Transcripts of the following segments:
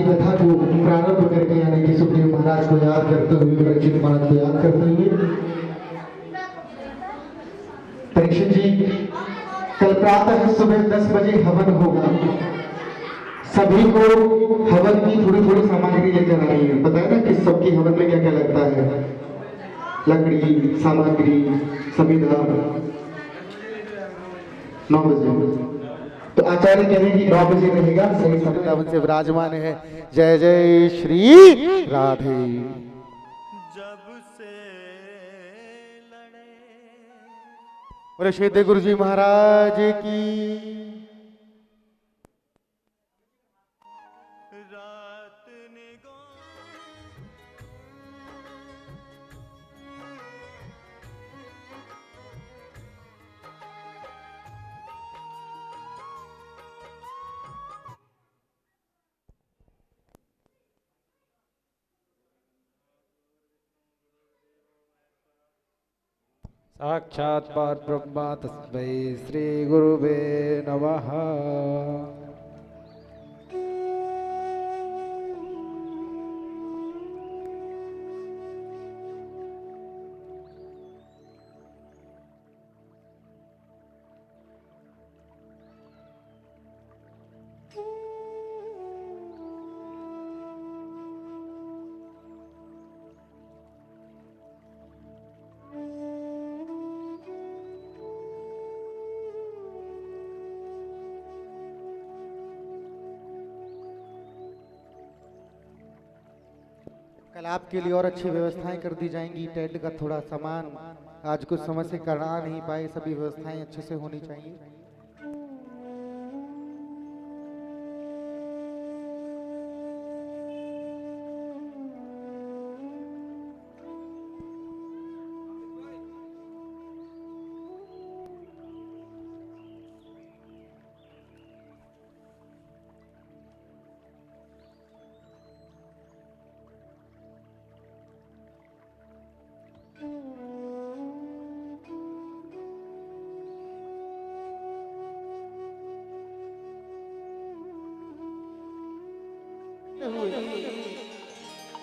की कथा को प्रारंभ करके यानी कि सुखदेव महाराज को याद करते हुए, परीक्षित महाराज को याद करते हुए, परीक्षित जी कल प्रातः सुबह 10 बजे हवन होगा। सभी को हवन की थोड़ी थोड़ी सामग्री लेकर आनी है। पता है ना कि सबकी हवन में क्या क्या लगता है, लकड़ी सामग्री संविधान। 9 बजे तो आचार्य कह रहे हैं कि 9 बजे रहेगा, सही समय से विराजमान है। जय जय श्री राधे। जब से लड़े और श्री गुरु जी महाराज की रात निगो साक्षात् परब्रह्म तस्मै श्री गुरुवे नमः। कल आपके लिए और अच्छी व्यवस्थाएं कर दी जाएंगी। टेंट का थोड़ा सामान आज कुछ समय से करा नहीं पाए, सभी व्यवस्थाएं अच्छे से होनी चाहिए।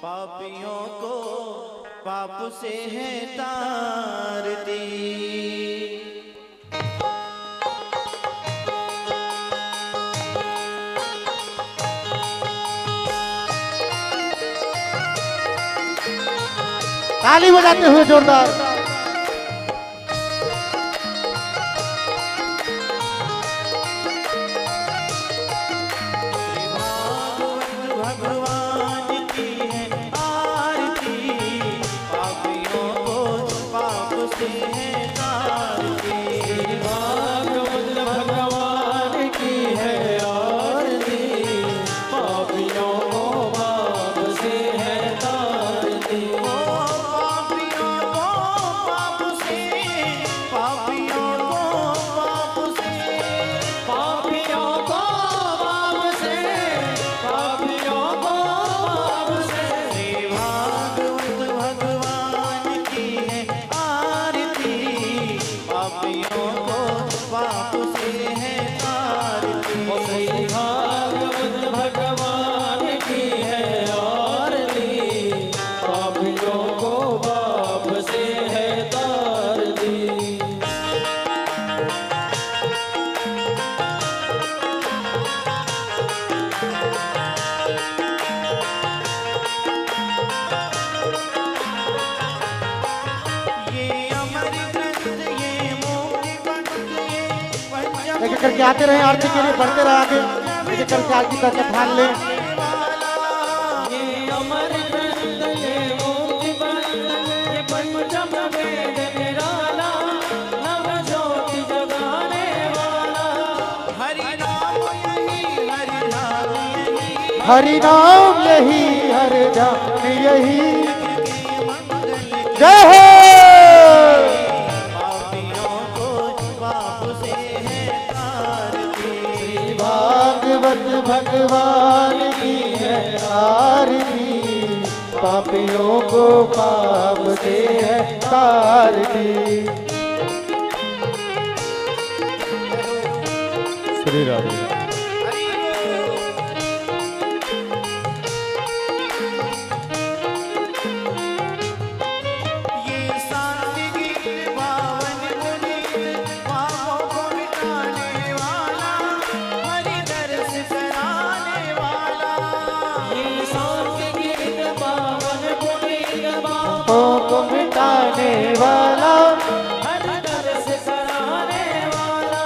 पापियों को पाप से है तारती, ताली बजाते हुए जोरदार। करके आते रहे, आरती के लिए बढ़ते रहे आगे, एक करके आरती करके ठान ले। हरि नाम यही, हरि नाम यही, जय हो। भगवान की है आरती, पापियों को पाप से है तारती। श्री राधे। वाला, हर दर से कराने वाला,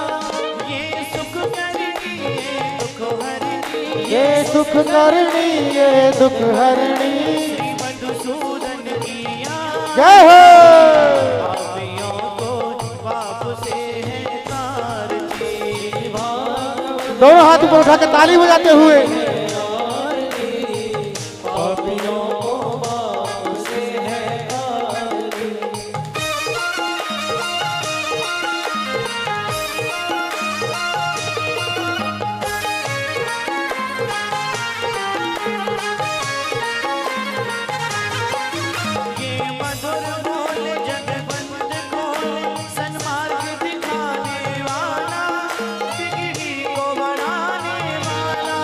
ये सुख करनी ये दुख हरनी, ये सुख करनी ये दुख हरनी। श्री मधुसूदन किया जय हो। पापियों को पाप से है तारती। दोनों हाथ ऊपर उठा के ताली बजाते हुए ये मधुर बोल जगबंद खोल, सन्मार्ग दिखाने वाला, बिगड़ी को बढ़ाने वाला।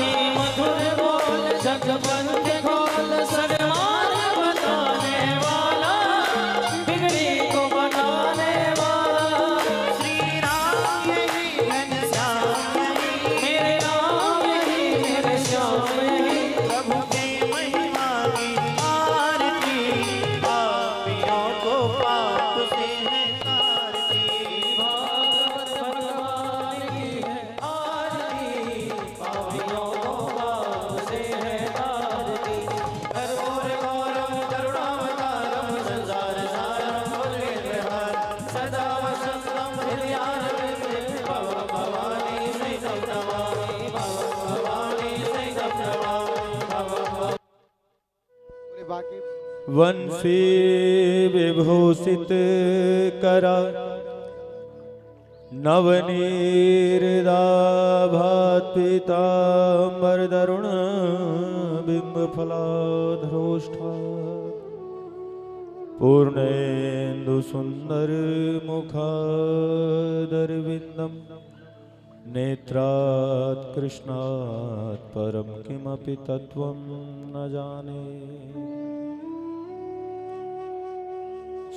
ये मधुर बोल जगबंद खोल, सन्मार्ग बताने वाला, बिगड़ी को बनाने वाला। श्री राम यही घनश्याम यही, मेरे राम यही मेरे श्याम यही। प्रभु के महिमा की आरती, पापियों को पाप से है तारती। भागवत भगवान की है आरती, पापियों को पाप से है तारती। कर्पूर गौरम करुणावतारम संसार सारम भुजगेन्द्रहारं, सदा वसन्तं हृदयारविन्दे भव भवानी सहितं नमामि, भव भवानी सहितं नमामि, भव बाकी वंशी विभूषित करा, नवनीरदाभात पीताम्बर दरुण बिंब फलाधरोष्ठा, पूर्णेन्दु सुंदर मुखादरविन्दम, नेत्रात् कृष्णात् परम किमपि तत्त्वं न जाने।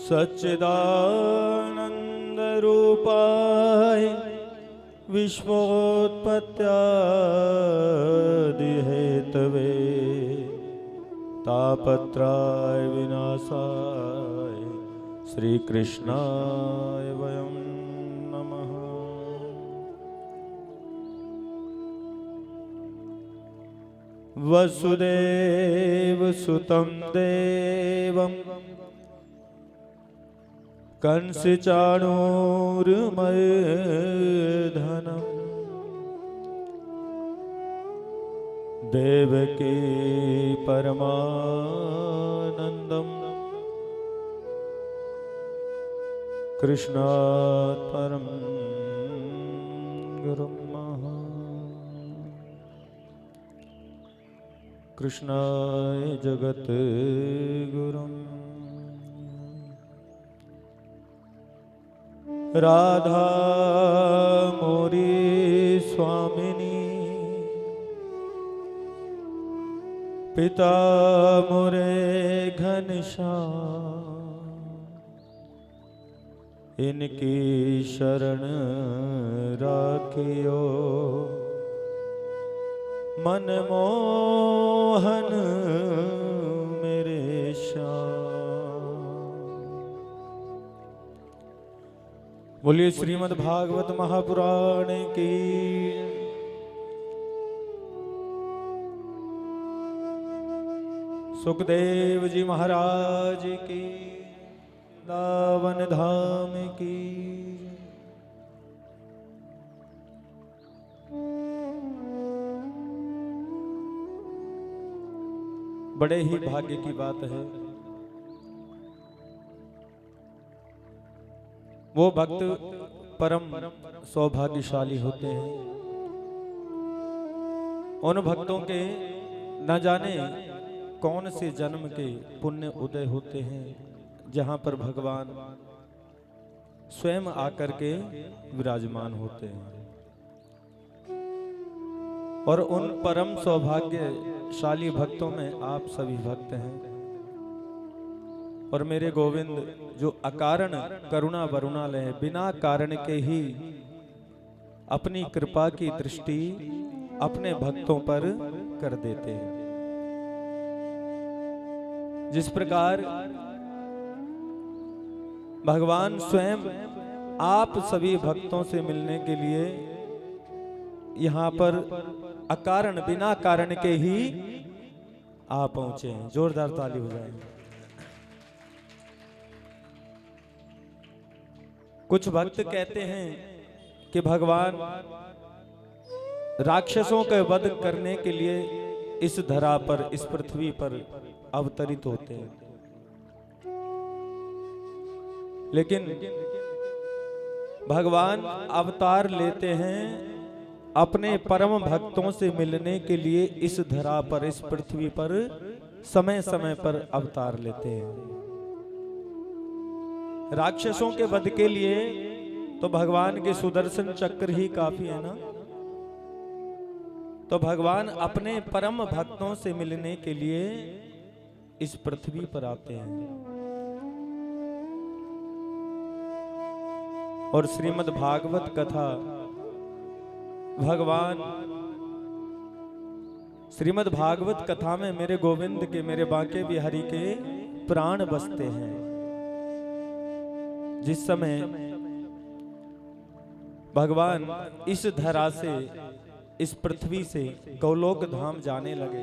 सच्चिदानंद रूपाय विश्वोत्पत्त्यादि हेतवे, तापत्राय विनाशाय श्री कृष्णाय वयं नमः। वसुदेव सुतं देवं, कंस चाणूरमर्दनम्, देवकी परमानन्दम्, कृष्णात् परं गुरुं महा। कृष्णाय जगत गुरुम्, राधा मोरी स्वामिनी, पिता मोरे घनश्याम, इनकी शरण राखियो, मनमोहन मेरे श्याम। बोलिए श्रीमद् भागवत महापुराण की। सुखदेव जी महाराज की, वृंदावन धाम की। बड़े ही भाग्य की बात है, वो भक्त परम सौभाग्यशाली होते हैं। उन भक्तों के न जाने कौन से जन्म के पुण्य उदय होते हैं, जहां पर भगवान स्वयं आकर के विराजमान होते हैं। और उन परम सौभाग्यशाली भक्तों में आप सभी भक्त हैं। और मेरे गोविंद जो अकारण करुणा वरुणालय है, बिना कारण के ही अपनी कृपा की दृष्टि अपने भक्तों पर कर देते हैं। जिस प्रकार भगवान स्वयं आप सभी भक्तों से मिलने के लिए यहाँ पर अकारण बिना कारण के ही आ पहुंचे हैं। जोरदार ताली हो जाए। कुछ भक्त कहते हैं कि भगवान राक्षसों का वध करने के लिए इस धरा पर, इस पृथ्वी पर अवतरित होते हैं, लेकिन भगवान अवतार लेते हैं अपने परम भक्तों से मिलने के लिए। इस धरा पर, इस पृथ्वी पर समय समय पर अवतार लेते हैं। राक्षसों के वध के लिए तो भगवान के सुदर्शन चक्र ही काफी है ना। तो भगवान अपने परम भक्तों से मिलने के लिए इस पृथ्वी पर आते हैं। और श्रीमद् भागवत कथा, भगवान श्रीमद् भागवत कथा में मेरे गोविंद के, मेरे बांके बिहारी के प्राण बसते हैं। जिस समय भगवान इस धरा से, इस पृथ्वी से गौलोक धाम जाने लगे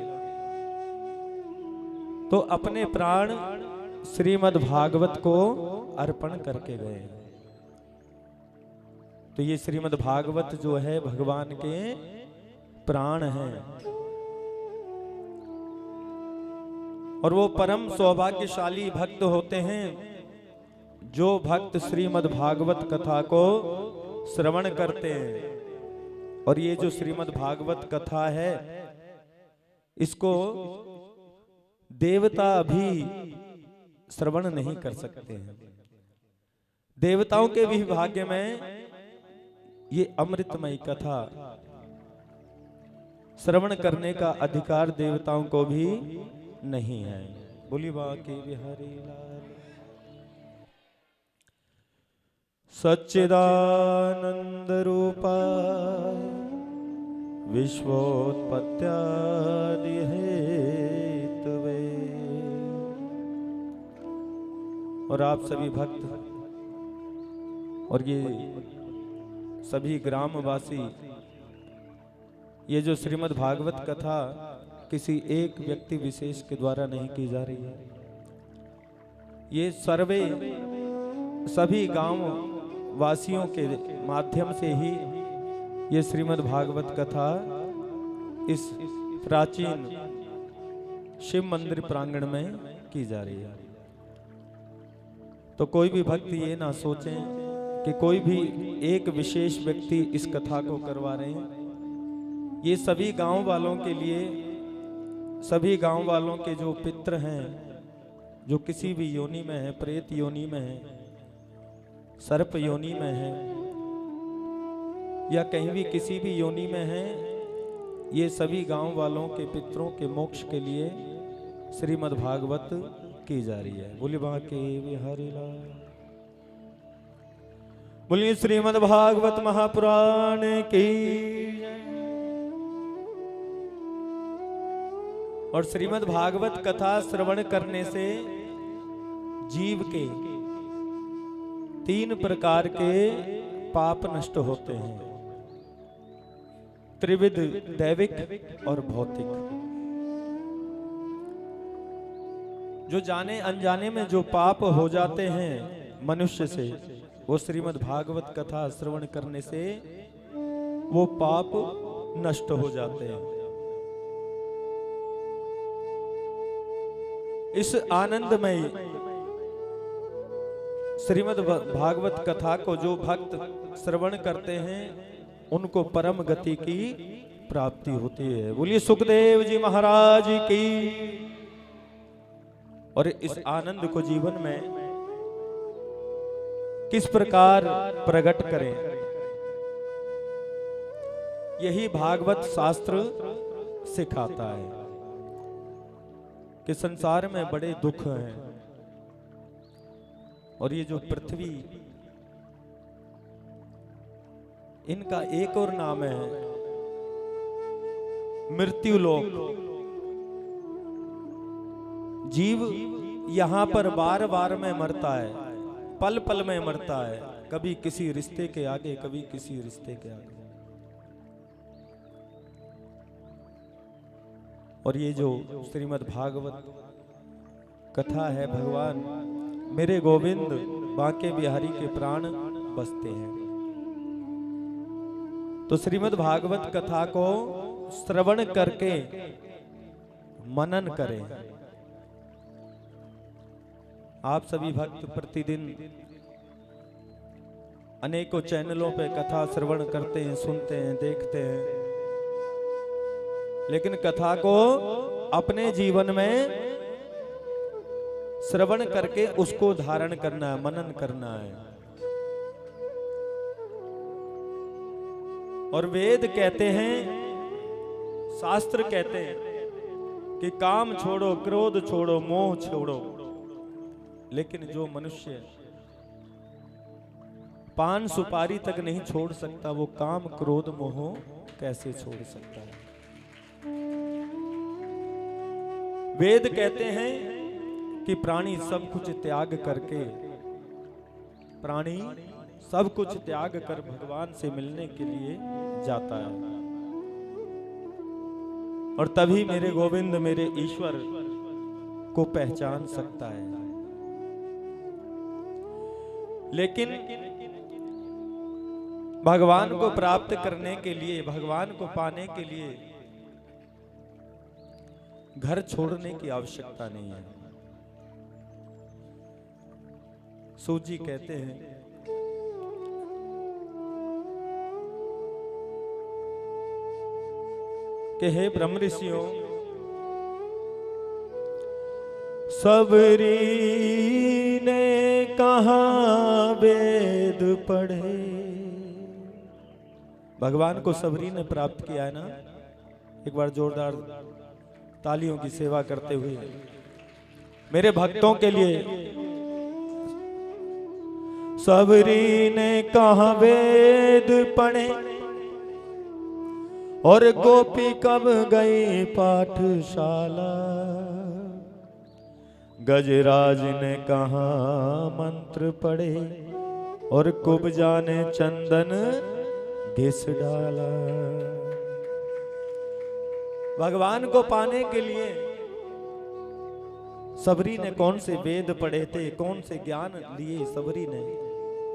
तो अपने प्राण श्रीमद् भागवत को अर्पण करके गए। तो ये श्रीमद् भागवत जो है भगवान के प्राण हैं। और वो परम सौभाग्यशाली भक्त होते हैं जो भक्त श्रीमद् भागवत कथा को श्रवण करते हैं। और ये जो श्रीमद् भागवत कथा है, इसको देवता भी श्रवण नहीं कर सकते हैं। देवताओं के भी भाग्य में ये अमृतमयी कथा श्रवण करने का अधिकार देवताओं को भी नहीं है। बोली बांके बिहारी लाल। सच्चिदानंद रूपाय विश्वोत्पत्त्यादि हेतवे। और आप सभी भक्त और ये सभी ग्रामवासी, ये जो श्रीमद् भागवत कथा किसी एक व्यक्ति विशेष के द्वारा नहीं की जा रही है, ये सर्वे सभी गांव वासियों के माध्यम से ही ये श्रीमद् भागवत कथा इस प्राचीन शिव मंदिर प्रांगण में की जा रही है। तो कोई भी भक्त ये ना सोचें कि कोई भी एक विशेष व्यक्ति इस कथा को करवा रहे हैं। ये सभी गांव वालों के लिए, सभी गांव वालों के जो पितृ हैं, जो किसी भी योनि में है, प्रेत योनि में है, सर्प योनि में है, या कहीं भी किसी भी योनि में है, ये सभी गांव वालों के पितरों के मोक्ष के लिए श्रीमद् भागवत की जा रही है। बोलिए बांके बिहारी लाल। बोलिए श्रीमद् भागवत महापुराण की। और श्रीमद् भागवत कथा श्रवण करने से जीव के 3 प्रकार के पाप नष्ट होते हैं। त्रिविध, दैविक और भौतिक। जो जाने अनजाने में जो पाप हो जाते हैं मनुष्य से, वो श्रीमद् भागवत कथा श्रवण करने से वो पाप नष्ट हो जाते हैं। इस आनंदमय श्रीमद् भागवत कथा को जो भक्त श्रवण करते हैं उनको परम गति की प्राप्ति होती है। बोलिए सुखदेव जी महाराज की। और इस आनंद को जीवन में किस प्रकार प्रकट करें, यही भागवत शास्त्र सिखाता है कि संसार में बड़े दुख हैं। और ये जो पृथ्वी, इनका एक और नाम है मृत्यु लोक। जीव यहां पर बार बार में मरता है, पल पल में मरता है, कभी किसी रिश्ते के आगे, कभी किसी रिश्ते के आगे। और ये जो श्रीमद् भागवत कथा है, भगवान मेरे गोविंद बांके बिहारी के प्राण बसते हैं। तो श्रीमद् भागवत कथा को श्रवण करके मनन करें। आप सभी भक्त प्रतिदिन अनेकों चैनलों पे कथा श्रवण करते हैं, सुनते हैं, देखते हैं, लेकिन कथा को अपने जीवन में श्रवण करके उसको धारण करना है, मनन करना है। और वेद कहते हैं, शास्त्र कहते हैं कि काम छोड़ो, क्रोध छोड़ो, मोह छोड़ो। लेकिन जो मनुष्य पान सुपारी तक नहीं छोड़ सकता, वो काम क्रोध मोह कैसे छोड़ सकता है? वेद कहते हैं कि प्राणी सब कुछ त्याग करके, प्राणी सब कुछ त्याग कर भगवान से मिलने के लिए जाता है। और तभी मेरे गोविंद, मेरे ईश्वर को पहचान सकता है। लेकिन भगवान को प्राप्त करने के लिए, भगवान को पाने के लिए घर छोड़ने की आवश्यकता नहीं है। सूत जी कहते हैं कि हे ब्रह्म ऋषियों, सबरी ने कहा वेद पढ़े। भगवान को सबरी ने प्राप्त किया है ना। एक बार जोरदार तालियों की सेवा करते हुए मेरे भक्तों के लिए। सबरी ने कहा वेद पढ़े और गोपी कब गई पाठशाला। गजराज ने कहा मंत्र पढ़े और कुब्जा ने चंदन घिस डाला। भगवान को पाने के लिए सबरी ने कौन से वेद पढ़े थे, कौन से ज्ञान लिए सबरी ने,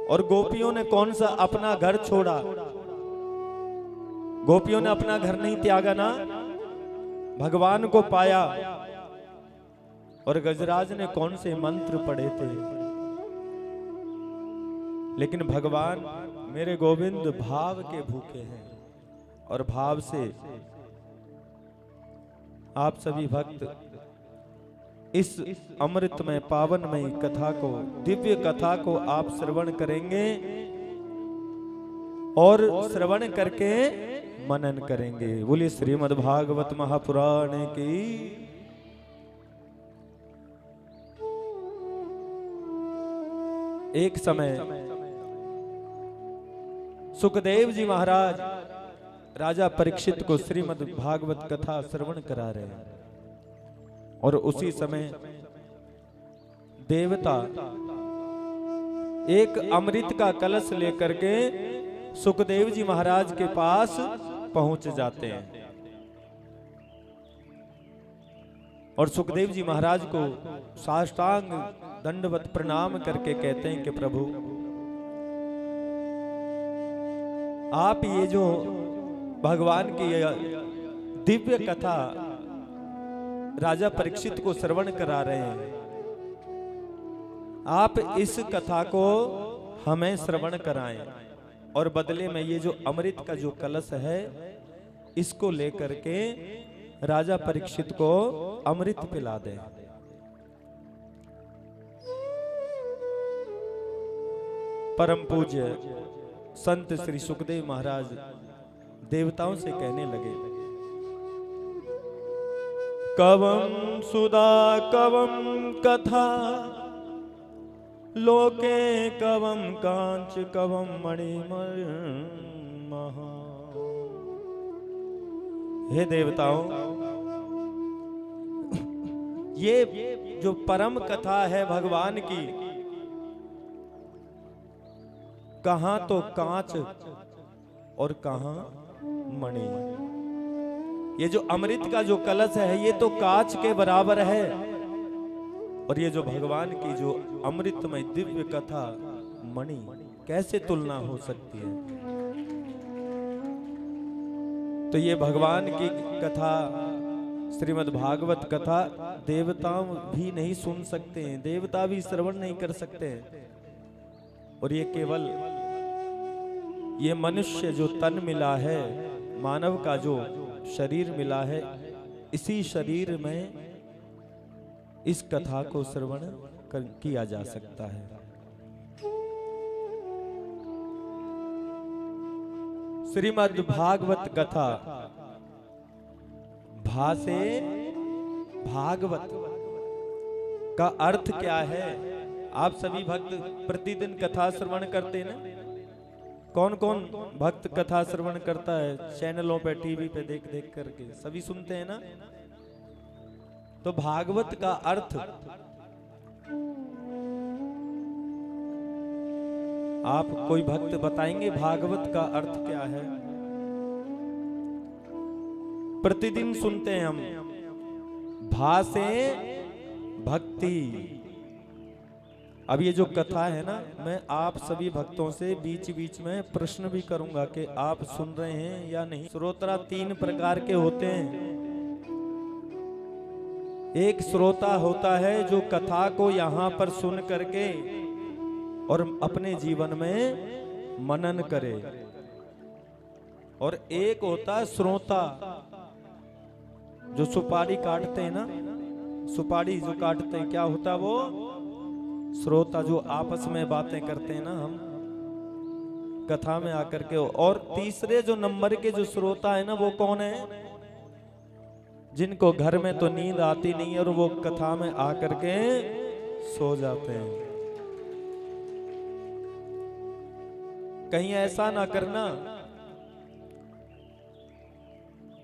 और गोपियों ने कौन सा अपना घर छोड़ा। गोपियों ने अपना घर नहीं त्यागा ना, भगवान को पाया। और गजराज ने कौन से मंत्र पढ़े थे। लेकिन भगवान मेरे गोविंद भाव के भूखे हैं, और भाव से आप सभी भक्त इस अमृतमय पावनमय कथा को, दिव्य कथा को आप श्रवण करेंगे और श्रवण करके मनन करेंगे। बोलिए श्रीमद् भागवत महापुराण की। एक समय सुखदेव जी महाराज राजा परीक्षित को श्रीमद् भागवत कथा श्रवण करा रहे हैं, और उसी समय देवता एक अमृत का कलश लेकर के सुखदेव जी महाराज के पास पहुंच जाते हैं। और सुखदेव जी महाराज को साष्टांग दंडवत प्रणाम करके कहते हैं कि प्रभु, आप ये जो भगवान की दिव्य कथा राजा परीक्षित को श्रवण करा रहे हैं, आप इस कथा को हमें श्रवण कराएं, और बदले में ये जो अमृत का जो कलश है इसको लेकर के राजा परीक्षित को अमृत पिला दें। परम पूज्य संत श्री सुखदेव महाराज देवताओं से कहने लगे, कवम सुधा कवम कथा लोके कवम कांच कवम मणिमय महा। हे देवताओं, ये जो परम कथा है भगवान की, कहां तो कांच और कहां मणि। ये जो अमृत का जो कलश है ये तो कांच के बराबर है, और ये जो भगवान की जो अमृतमय दिव्य कथा मणि, कैसे तुलना हो सकती है। तो ये भगवान की कथा, श्रीमद् भागवत कथा देवता भी नहीं सुन सकते हैं, देवता भी श्रवण नहीं कर सकते हैं। और ये केवल ये मनुष्य जो तन मिला है, मानव का जो शरीर मिला है, इसी शरीर में इस कथा को श्रवण किया जा सकता है। श्रीमद् भागवत कथा, भा से भागवत का अर्थ क्या है? आप सभी भक्त प्रतिदिन कथा श्रवण करते हैं ना? कौन कौन भक्त कथा श्रवण करता है? चैनलों पे, टीवी पे देख देख करके सभी सुनते हैं ना? तो भागवत का अर्थ, आप कोई भक्त बताएंगे भागवत का अर्थ क्या है? प्रतिदिन सुनते हैं हम, भा से भक्ति। अब ये जो कथा है ना, मैं आप सभी भक्तों से बीच बीच में प्रश्न भी करूंगा कि आप सुन रहे हैं या नहीं। श्रोता 3 प्रकार के होते हैं। एक श्रोता होता है जो कथा को यहां पर सुन करके और अपने जीवन में मनन करे, और एक होता है श्रोता जो सुपारी काटते हैं ना, सुपारी जो काटते हैं, क्या होता है वो? श्रोता जो आपस में बातें करते हैं ना हम कथा में आकर के। और तीसरे जो नंबर के जो श्रोता है ना, वो कौन है? जिनको घर में तो नींद आती नहीं और वो कथा में आकर के सो जाते हैं। कहीं ऐसा ना करना,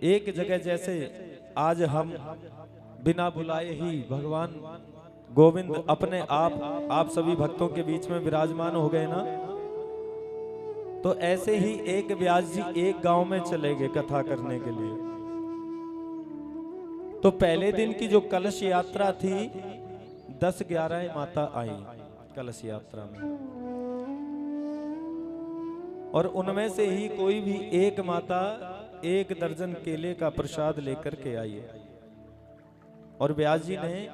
एक जगह जैसे आज हम बिना बुलाए ही भगवान गोविंद अपने आप सभी भक्तों के बीच में विराजमान हो गए ना, तो ऐसे ही एक व्यास जी एक गांव में चले गए कथा करने के लिए। तो पहले दिन की जो कलश यात्रा थी, 10-11 माता आई कलश यात्रा में, और उनमें से ही कोई भी एक माता 1 दर्जन केले का प्रसाद लेकर के आई है। और व्यास जी ने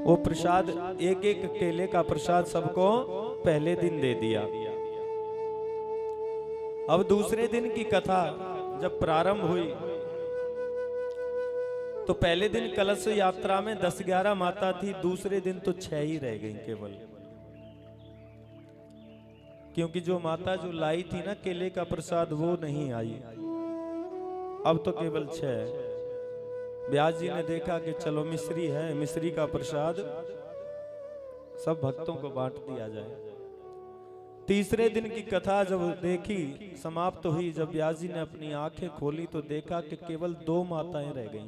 वो प्रसाद, एक एक केले का प्रसाद सबको पहले दिन दे दिया। अब दूसरे दिन की कथा जब प्रारंभ हुई, तो पहले दिन कलश यात्रा में 10-11 माता थी, दूसरे दिन तो 6 ही रह गई केवल। क्योंकि जो माता जो लाई थी ना केले का प्रसाद, वो नहीं आई। अब तो केवल 6। व्यास जी ने देखा कि चलो मिश्री है, मिश्री का प्रसाद सब भक्तों को बांट दिया जाए। तीसरे दिन की कथा जब देखी, समाप्त हुई, जब व्यास जी ने अपनी आंखें खोली तो देखा कि केवल 2 माताएं रह गईं।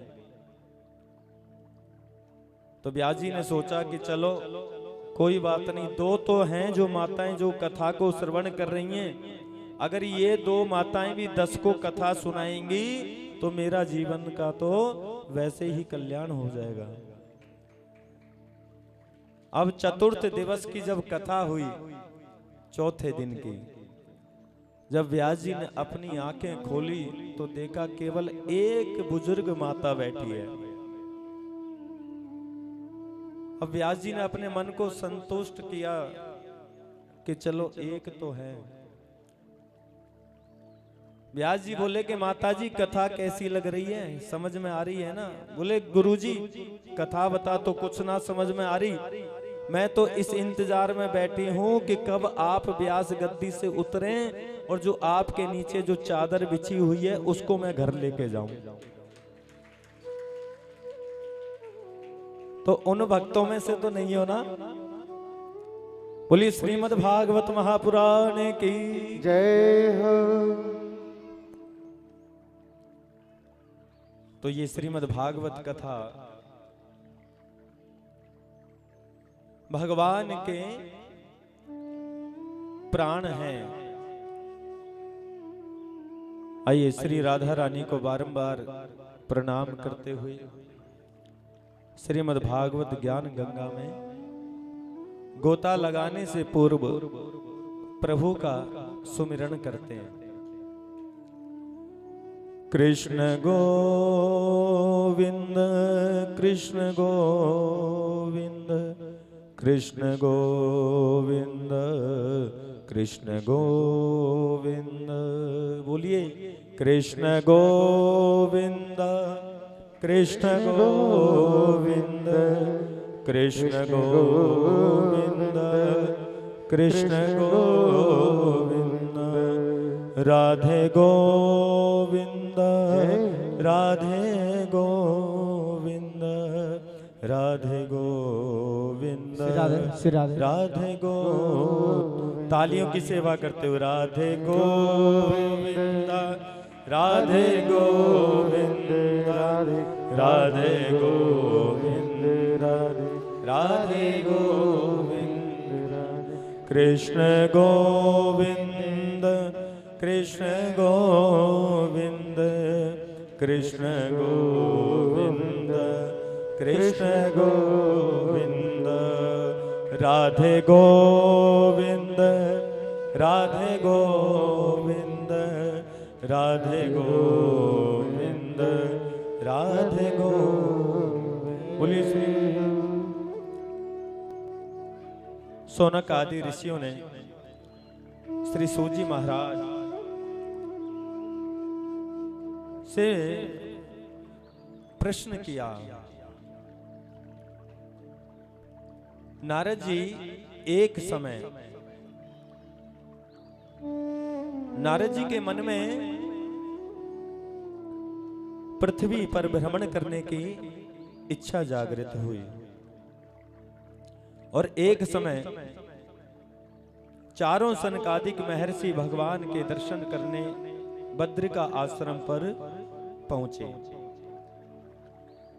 तो व्यास जी ने सोचा कि चलो कोई बात नहीं, 2 तो हैं जो माताएं जो कथा को श्रवण कर रही हैं। अगर ये 2 माताएं भी 10 को कथा सुनाएंगी तो मेरा जीवन का तो वैसे ही कल्याण हो जाएगा। अब चतुर्थ दिवस की जब कथा हुई, चौथे दिन की, जब व्यास जी ने अपनी आंखें खोली तो देखा केवल एक बुजुर्ग माता बैठी है। अब व्यास जी ने अपने मन को संतुष्ट किया कि चलो एक तो है। व्यास जी बोले कि माता जी कथा कैसी लग रही है, समझ में आ रही है ना? बोले गुरुजी कथा बता तो कुछ ना समझ में आ रही, मैं तो इस इंतजार में बैठी हूं कि कब आप व्यास गद्दी से उतरें और जो आपके नीचे जो चादर बिछी हुई है उसको मैं घर लेके जाऊं। तो उन भक्तों में से तो नहीं हो ना? बोलिए श्रीमद् भागवत महापुराण की जय हो। तो ये श्रीमद् भागवत कथा भगवान के प्राण हैं। आइए श्री राधा रानी को बारंबार प्रणाम करते हुए श्रीमद् भागवत ज्ञान गंगा में गोता लगाने से पूर्व प्रभु का सुमिरन करते हैं। कृष्ण गोविंद कृष्ण गोविंद कृष्ण गोविंद कृष्ण गोविंद। बोलिए कृष्ण गोविंद कृष्ण गोविंद कृष्ण गोविंद कृष्ण गोविंद। राधे गोविंद राधे गोविंद राधे गोविंद राधे गोविंद। तालियों की सेवा करते हुए राधे गोविंद राधे गोविंद राधे गोविंद राधे गोविंद। कृष्ण गोविंद कृष्ण गोविंद कृष्ण गोविंद कृष्ण गोविंद। राधे गोविंद राधे गोविंद राधे गोविंद राधे गोविंद। बोलिए श्री सोनक आदि ऋषियों ने श्री सूजी महाराज से प्रश्न किया। नारद जी एक समय नारद जी के मन में पृथ्वी पर भ्रमण करने की इच्छा जागृत हुई और एक समय चारों सनकादिक महर्षि भगवान के दर्शन करने बद्रिका आश्रम पर पहुंचे।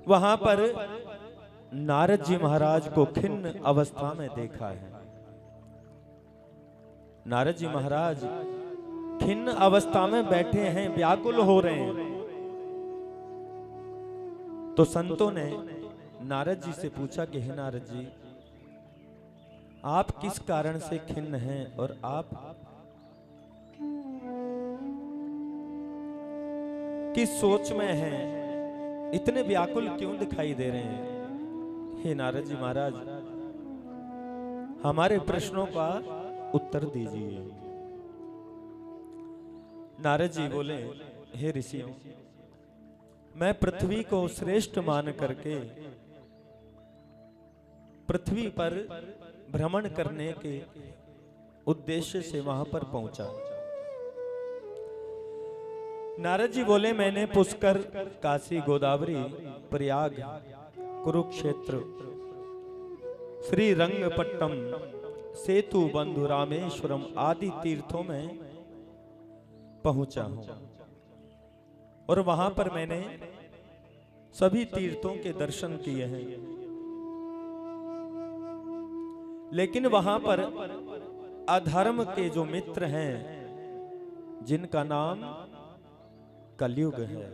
वहां पर नारद जी महाराज को खिन्न अवस्था में देखा है। नारद जी महाराज खिन्न अवस्था में बैठे हैं, व्याकुल हो रहे हैं। तो संतों ने नारद जी से पूछा कि हे नारद जी, आप किस कारण से खिन्न हैं और आप किस सोच में हैं, इतने व्याकुल क्यों दिखाई दे रहे हैं? हे नारद जी महाराज, हमारे प्रश्नों का उत्तर दीजिए। नारद जी बोले, हे ऋषियों, मैं पृथ्वी को श्रेष्ठ मान करके पृथ्वी पर भ्रमण करने के उद्देश्य से वहां पर पहुंचा। नारद जी बोले, मैंने पुष्कर, काशी, गोदावरी, प्रयाग, कुरुक्षेत्र, श्री रंगपट्टम, सेतु बंधु, रामेश्वरम आदि तीर्थों में पहुंचा हूं और वहां पर मैंने सभी तीर्थों के दर्शन किए हैं। लेकिन वहां पर अधर्म के जो मित्र हैं, जिनका नाम कलयुग है,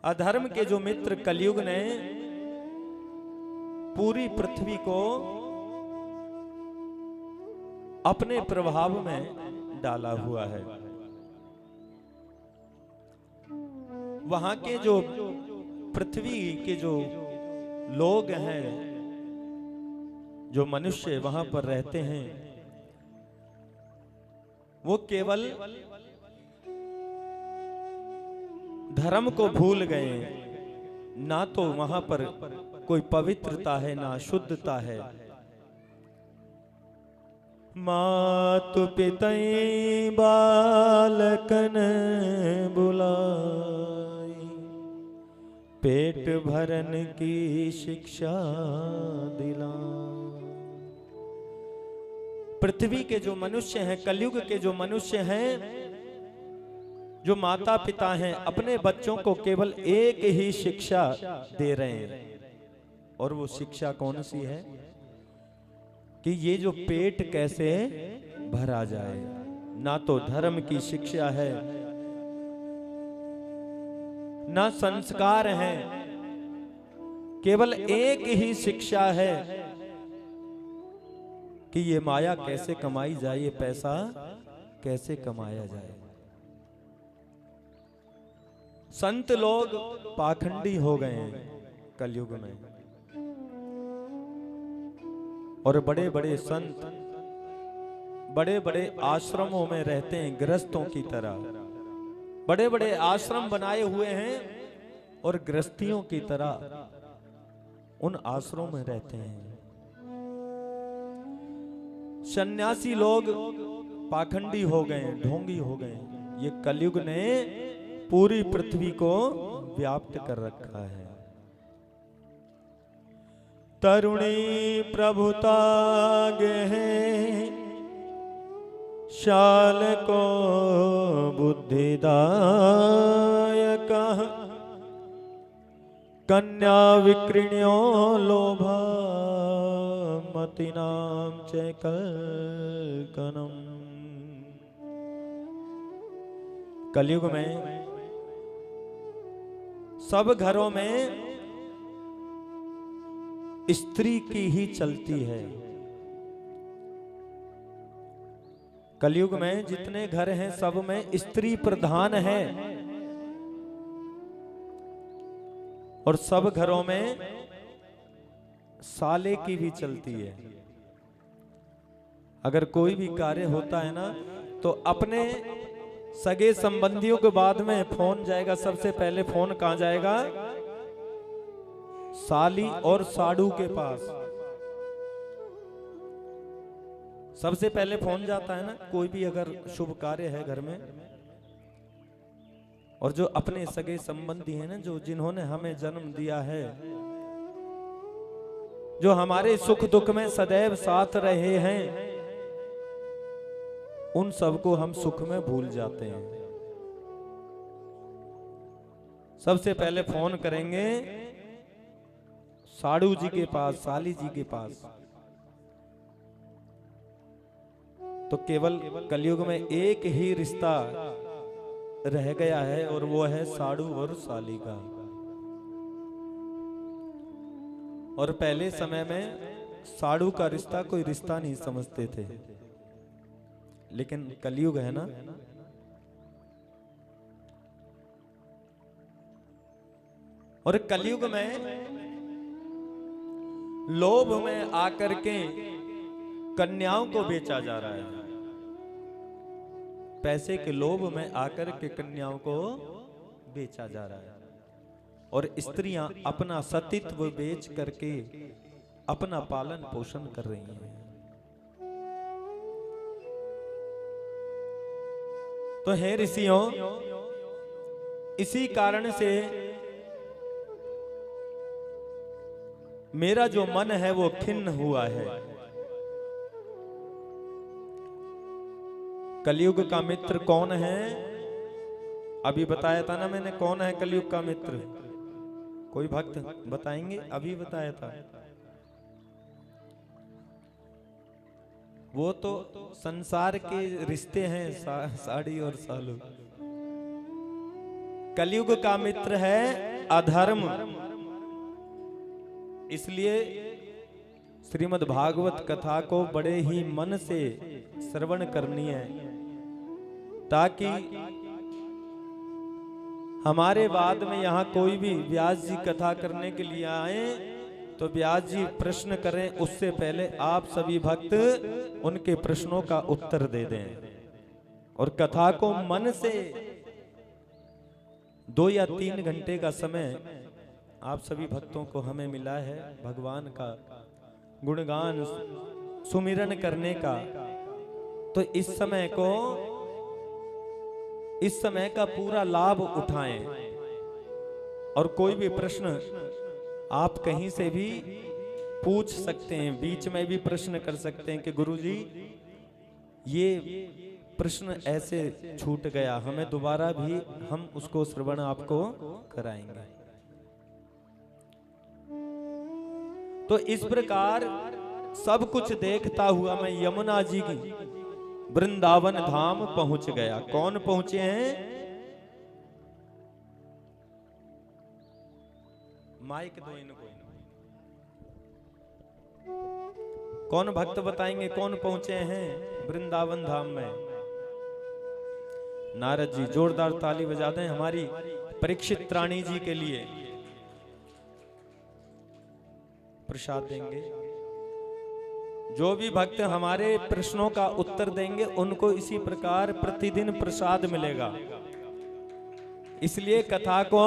अधर्म के जो मित्र कलयुग ने पूरी पृथ्वी को अपने प्रभाव में डाला हुआ है। वहां के जो पृथ्वी के जो लोग हैं, जो मनुष्य वहां पर रहते हैं, वो केवल धर्म को भूल गए। ना तो वहां पर कोई पवित्रता है, ना शुद्धता है। मातु पितई बालकन बुलाई, पेट भरन की शिक्षा दिला। पृथ्वी के जो मनुष्य हैं, कलयुग के जो मनुष्य हैं, जो माता पिता हैं, अपने बच्चों को केवल एक ही शिक्षा दे रहे हैं। और वो शिक्षा कौन सी है? कि ये जो पेट कैसे भरा जाए। ना तो धर्म की शिक्षा है, ना संस्कार है, केवल एक ही शिक्षा है कि ये माया कैसे कमाई जाए, ये पैसा कैसे कमाया जाए। संत लोग पाखंडी हो गए हैं कलयुग में, और बड़े बड़े संत बड़े बड़े आश्रमों में रहते हैं, गृहस्थों की तरह बड़े बड़े आश्रम बनाए हुए हैं और गृहस्थियों की तरह उन आश्रमों में रहते हैं। सन्यासी लोग पाखंडी हो गए, ढोंगी हो गए। ये कलयुग ने पूरी पृथ्वी को व्याप्त कर रखा है। तरुणी प्रभुता गहे शाल को बुद्धिदायक, कन्या विकृण्यो लोभा मतिनाम चैकल्कनम। कलयुग में सब घरों में स्त्री की ही चलती है। कलयुग में जितने घर हैं सब में स्त्री प्रधान है, और सब घरों में साले की भी चलती है। अगर कोई भी कार्य होता है ना तो अपने सगे संबंधियों के बाद में फोन जाएगा, सबसे पहले फोन कहां जाएगा? साली और साड़ू के पास सबसे पहले फोन जाता है ना। कोई भी अगर शुभ कार्य है घर में, और जो अपने सगे संबंधी हैं ना, जो जिन्होंने हमें जन्म दिया है, जो हमारे सुख दुख में सदैव साथ रहे हैं, उन सबको हम सुख में भूल जाते हैं। सबसे पहले फोन करेंगे साड़ू जी के पास, साली जी के पास। तो केवल कलयुग में एक ही रिश्ता रह गया है, और वो है साड़ू और साली का। और पहले समय में साड़ू का रिश्ता कोई रिश्ता नहीं समझते थे, लेकिन कलयुग है ना, और कलयुग में लोभ में आकर के कन्याओं को बेचा जा रहा है। पैसे के लोभ में आकर के कन्याओं को बेचा जा रहा है, और स्त्रियां अपना सतीत्व बेच करके अपना पालन पोषण कर रही हैं। तो हे ऋषियों, इसी कारण से मेरा जो मन है वो खिन्न हुआ है। कलयुग का मित्र कौन है? अभी बताया था ना मैंने, कौन है कलयुग का मित्र? कोई भक्त बताएंगे? अभी बताया था। वो तो संसार के रिश्ते हैं, साड़ी और सालू। कलयुग का मित्र है अधर्म। इसलिए श्रीमद् भागवत कथा को बड़े ही मन से श्रवण करनी है, ताकि हमारे बाद में यहाँ कोई भी व्यास जी कथा करने के लिए आए तो व्यास जी प्रश्न करें, उससे पहले आप सभी भक्त उनके प्रश्नों का उत्तर दे दें। और कथा को मन से 2 या 3 घंटे का समय आप सभी भक्तों को हमें मिला है भगवान का गुणगान सुमिरन करने का। तो इस समय का पूरा लाभ उठाएं, और कोई भी प्रश्न आप कहीं से भी पूछ सकते हैं, बीच में भी प्रश्न कर सकते हैं कि गुरुजी ये प्रश्न ऐसे छूट गया, हमें दोबारा भी हम उसको श्रवण आपको कराएंगे। तो इस प्रकार सब कुछ देखता हुआ मैं यमुना जी की वृंदावन धाम पहुंच गया। कौन पहुंचे हैं? माइक दो इनको। कौन भक्त बताएंगे कौन पहुंचे हैं वृंदावन धाम में? नारद जी। जोरदार ताली बजा दें हमारी परीक्षित रानी जी के लिए। प्रसाद देंगे। जो भी भक्त हमारे प्रश्नों का उत्तर देंगे उनको इसी प्रकार प्रतिदिन प्रसाद मिलेगा। इसलिए कथा को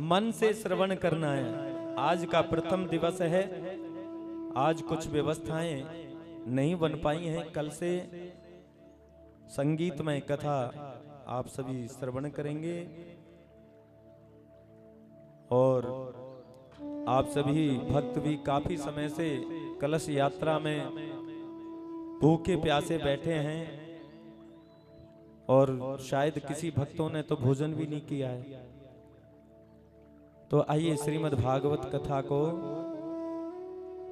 मन से श्रवण करना है। आज का प्रथम दिवस है। आज कुछ व्यवस्थाएं नहीं बन पाई हैं। कल से संगीतमय कथा आप सभी श्रवण करेंगे और आप सभी भक्त भी काफी समय से कलश यात्रा में भूखे प्यासे बैठे हैं और शायद किसी भक्तों ने तो भोजन भी नहीं किया है। तो आइए श्रीमद् भागवत कथा को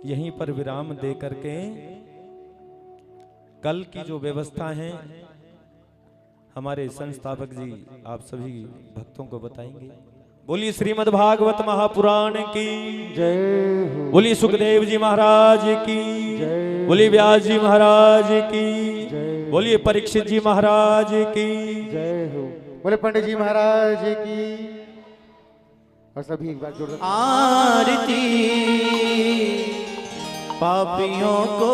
यहीं पर विराम दे करके कल की जो व्यवस्था है हमारे संस्थापक जी आप सभी भक्तों को बताएंगे। बोलिए श्रीमद् भागवत महापुराण की जय हो। बोलिए सुखदेव जी महाराज की जय। बोलिए व्यास जी महाराज की जय। बोलिए परीक्षित जी महाराज की जय हो। बोले पंडित जी महाराज की। और सभी एक बार जोर आरती पापियों को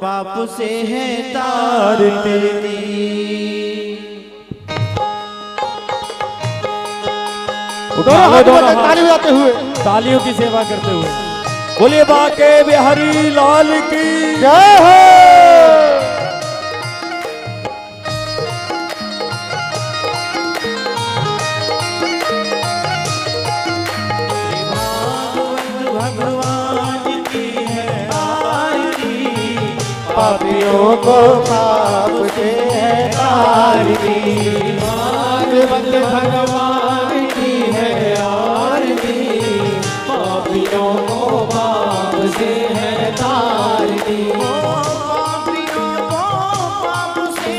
पाप से है तारती। ताली बजाते हुए तालियों की सेवा करते हुए बोलिए बाके बिहारी लाल की जय हो। भगवान की है आरती पापियों को पाप से है तारती। भगवान की है आरती पापियों को पाप से है तारती। पापियों को पाप से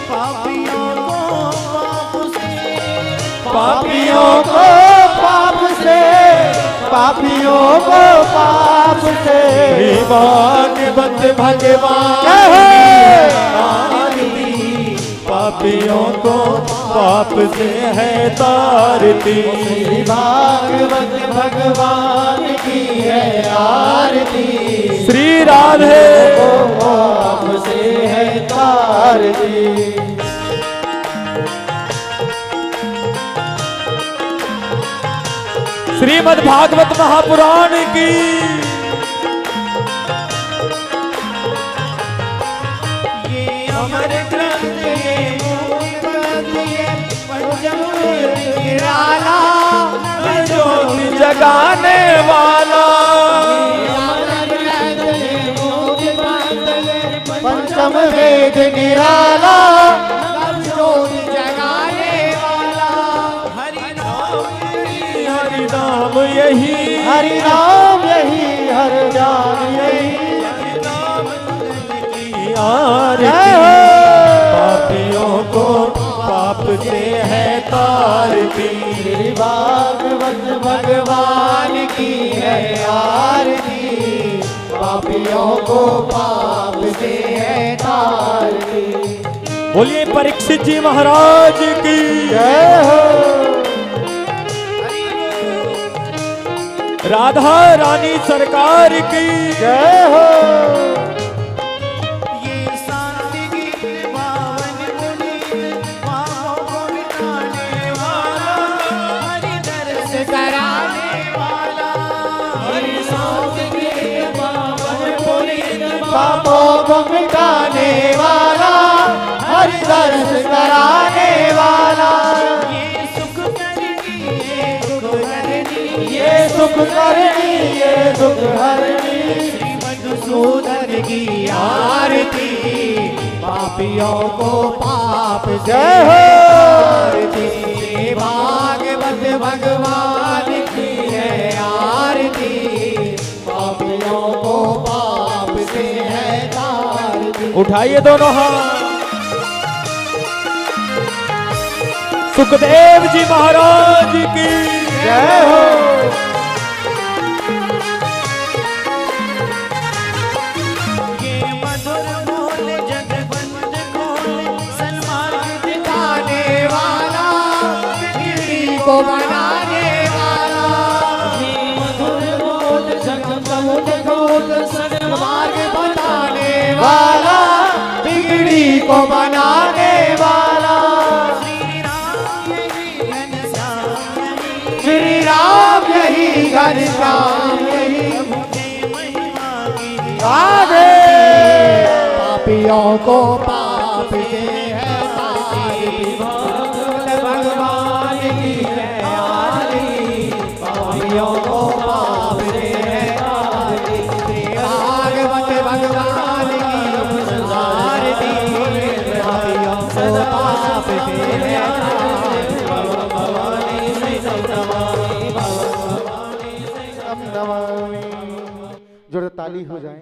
पापियों को पाप से पापियों को पाप से पापियों को पाप से भागवत भगवान पापियों को पाप से है तारती। भागवत भगवान की है आरती। श्री राधे पाप से है तारती। श्रीमद् भागवत महापुराण की ये अमर ग्रंथ ये मूल ग्रंथ ये पंचम निराला ज्योति जगाने वाला पंचम वेद निराला ज्योति जगाने वाला हरि नाम यही हरि नाम यही हर जान यही पापियों को पाप से है तारती। भागवत भगवान की है आरती। पापियों को पाप से है तारती। बोलिए परीक्षित जी महाराज की जय हो। राधा रानी सरकार की जय हो। ये शांति गीत पावन पुनीत पापों को मिटाने वाला हरि दर्श कराने वाला। हरि शांति गीत पावन पुनीत पापों को मिटाने वाला हरि दर्श कराने वाला। ये सुख करनी ये दुख हरनी ये सुख करनी ये दुख हरनी। श्री मधुसूदन की आरती पापियों को पाप से जय हो। आरती भागवत भगवान की है आरती पापियों को है तारती। उठाइए दोनों हाथ। सुखदेव जी महाराज की जय हो। ये मधुर बोल जगबंद खोल सन्मार्ग दिखाने वाला पीढ़ी को बनाने वाला। ये मधुर बोल जगबंद खोल सन्मार्ग बताने वाला पीढ़ी को बनाने वाला। श्री राम यही घनश्याम यही राधे। पापियों को पाप से है तारती। भगवान की जय आरती। पापियों को पाप से है तारती। भागवत भगवान की आरती। पापियों को पाप से है जोर ताली हो जाए।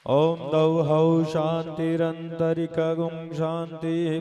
ओम दौ हौ शांतिरंतरिक गुं शांति।